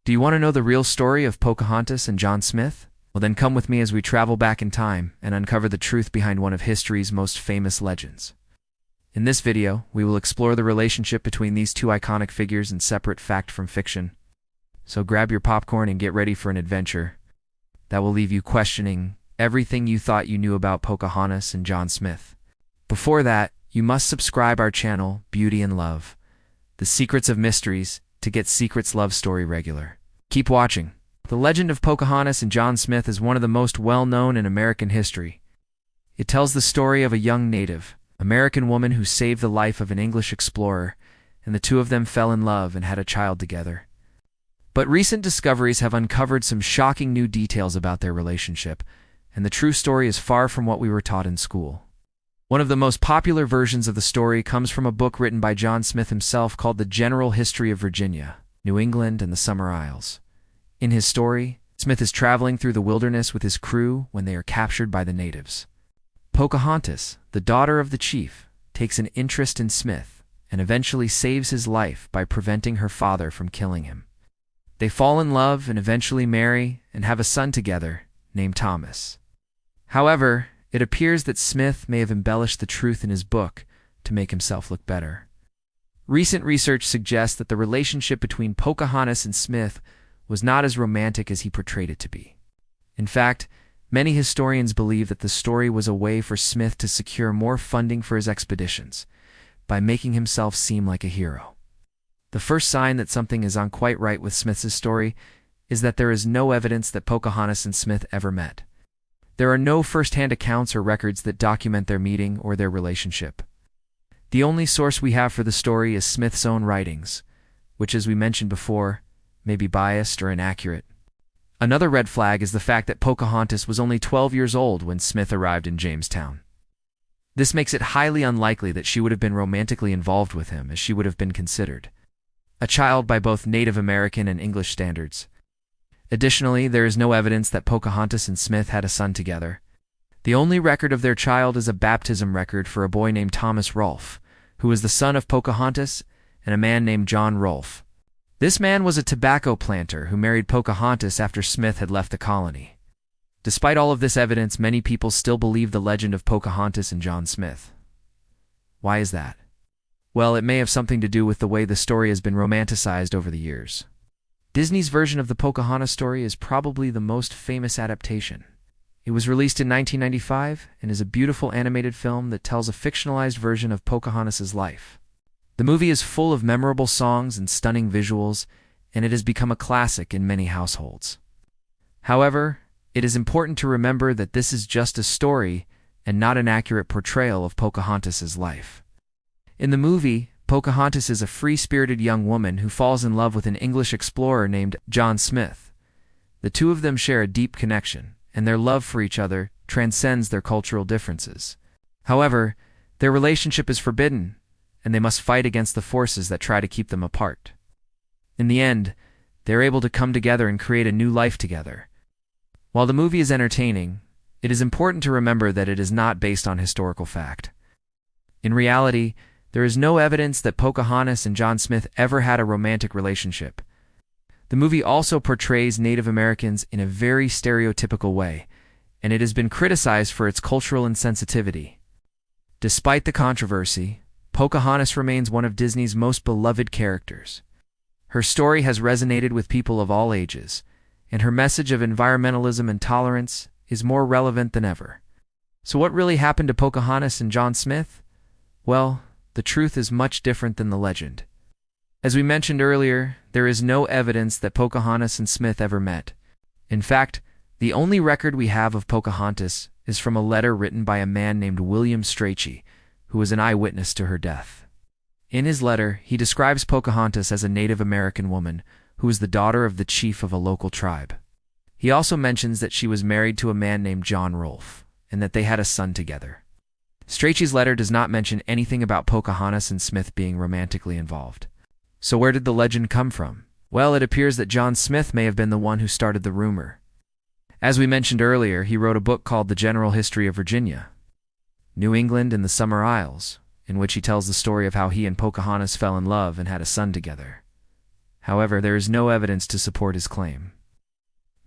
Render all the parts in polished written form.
Do you want to know the real story of Pocahontas and John Smith? Well, then come with me as we travel back in time and uncover the truth behind one of history's most famous legends. In this video, we will explore the relationship between these two iconic figures and separate fact from fiction. So grab your popcorn and get ready for an adventure that will leave you questioning everything you thought you knew about Pocahontas and John Smith. Before that, you must subscribe our channel, Beauty and Love, The Secrets of Mysteries, to get Secrets Love Story regular. Keep watching. The legend of Pocahontas and John Smith is one of the most well-known in American history. It tells the story of a young Native American woman who saved the life of an English explorer, and the two of them fell in love and had a child together. But recent discoveries have uncovered some shocking new details about their relationship, and the true story is far from what we were taught in school. One of the most popular versions of the story comes from a book written by John Smith himself called The General History of Virginia, New England, and the Summer Isles. In his story, Smith is traveling through the wilderness with his crew when they are captured by the natives. Pocahontas, the daughter of the chief, takes an interest in Smith and eventually saves his life by preventing her father from killing him. They fall in love and eventually marry and have a son together named Thomas. However, it appears that Smith may have embellished the truth in his book to make himself look better. Recent research suggests that the relationship between Pocahontas and Smith was not as romantic as he portrayed it to be. In fact, many historians believe that the story was a way for Smith to secure more funding for his expeditions by making himself seem like a hero. The first sign that something is not quite right with Smith's story is that there is no evidence that Pocahontas and Smith ever met. There are no first-hand accounts or records that document their meeting or their relationship. The only source we have for the story is Smith's own writings, which, as we mentioned before, may be biased or inaccurate. Another red flag is the fact that Pocahontas was only 12 years old when Smith arrived in Jamestown. This makes it highly unlikely that she would have been romantically involved with him, as she would have been considered a child by both Native American and English standards. Additionally, there is no evidence that Pocahontas and Smith had a son together. The only record of their child is a baptism record for a boy named Thomas Rolfe, who was the son of Pocahontas and a man named John Rolfe. This man was a tobacco planter who married Pocahontas after Smith had left the colony. Despite all of this evidence, many people still believe the legend of Pocahontas and John Smith. Why is that? Well, it may have something to do with the way the story has been romanticized over the years. Disney's version of the Pocahontas story is probably the most famous adaptation. It was released in 1995 and is a beautiful animated film that tells a fictionalized version of Pocahontas' life. The movie is full of memorable songs and stunning visuals, and it has become a classic in many households. However, it is important to remember that this is just a story and not an accurate portrayal of Pocahontas' life. In the movie, Pocahontas is a free-spirited young woman who falls in love with an English explorer named John Smith. The two of them share a deep connection, and their love for each other transcends their cultural differences. However, their relationship is forbidden, and they must fight against the forces that try to keep them apart. In the end, they are able to come together and create a new life together. While the movie is entertaining, it is important to remember that it is not based on historical fact. In reality, there is no evidence that Pocahontas and John Smith ever had a romantic relationship. The movie also portrays Native Americans in a very stereotypical way, and it has been criticized for its cultural insensitivity. Despite the controversy, Pocahontas remains one of Disney's most beloved characters. Her story has resonated with people of all ages, and her message of environmentalism and tolerance is more relevant than ever. So what really happened to Pocahontas and John Smith? Well, the truth is much different than the legend. As we mentioned earlier, there is no evidence that Pocahontas and Smith ever met. In fact, the only record we have of Pocahontas is from a letter written by a man named William Strachey, who was an eyewitness to her death. In his letter, he describes Pocahontas as a Native American woman who was the daughter of the chief of a local tribe. He also mentions that she was married to a man named John Rolfe, and that they had a son together. Strachey's letter does not mention anything about Pocahontas and Smith being romantically involved. So where did the legend come from? Well, it appears that John Smith may have been the one who started the rumor. As we mentioned earlier, he wrote a book called The General History of Virginia, New England, and the Summer Isles, in which he tells the story of how he and Pocahontas fell in love and had a son together. However, there is no evidence to support his claim.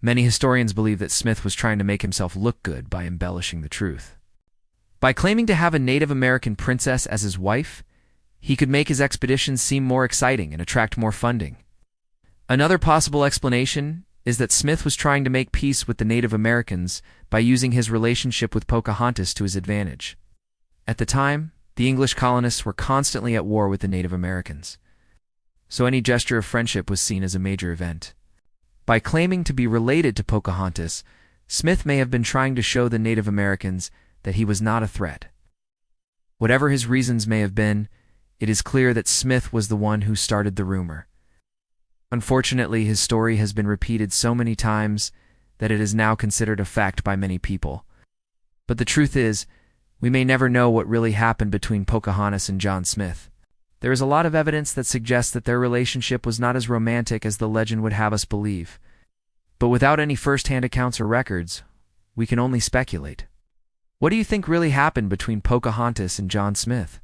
Many historians believe that Smith was trying to make himself look good by embellishing the truth. By claiming to have a Native American princess as his wife, he could make his expeditions seem more exciting and attract more funding. Another possible explanation is that Smith was trying to make peace with the Native Americans by using his relationship with Pocahontas to his advantage. At the time, the English colonists were constantly at war with the Native Americans, so any gesture of friendship was seen as a major event. By claiming to be related to Pocahontas, Smith may have been trying to show the Native Americans that he was not a threat. Whatever his reasons may have been, it is clear that Smith was the one who started the rumor. Unfortunately, his story has been repeated so many times that it is now considered a fact by many people. But the truth is, we may never know what really happened between Pocahontas and John Smith. There is a lot of evidence that suggests that their relationship was not as romantic as the legend would have us believe. But without any first-hand accounts or records, we can only speculate. What do you think really happened between Pocahontas and John Smith?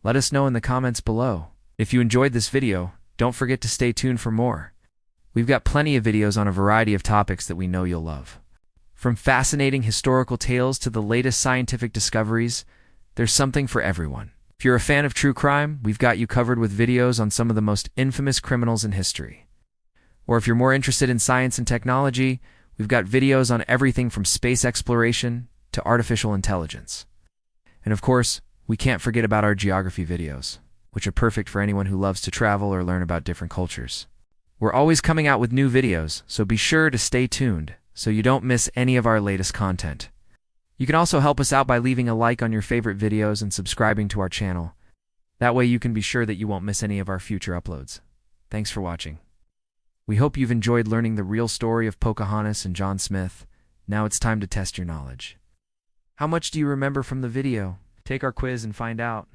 Let us know in the comments below. If you enjoyed this video, don't forget to stay tuned for more. We've got plenty of videos on a variety of topics that we know you'll love. From fascinating historical tales to the latest scientific discoveries, there's something for everyone. If you're a fan of true crime, we've got you covered with videos on some of the most infamous criminals in history. Or if you're more interested in science and technology, we've got videos on everything from space exploration to artificial intelligence. And of course, we can't forget about our geography videos, which are perfect for anyone who loves to travel or learn about different cultures. We're always coming out with new videos, so be sure to stay tuned so you don't miss any of our latest content. You can also help us out by leaving a like on your favorite videos and subscribing to our channel. That way you can be sure that you won't miss any of our future uploads. Thanks for watching. We hope you've enjoyed learning the real story of Pocahontas and John Smith. Now it's time to test your knowledge. How much do you remember from the video? Take our quiz and find out.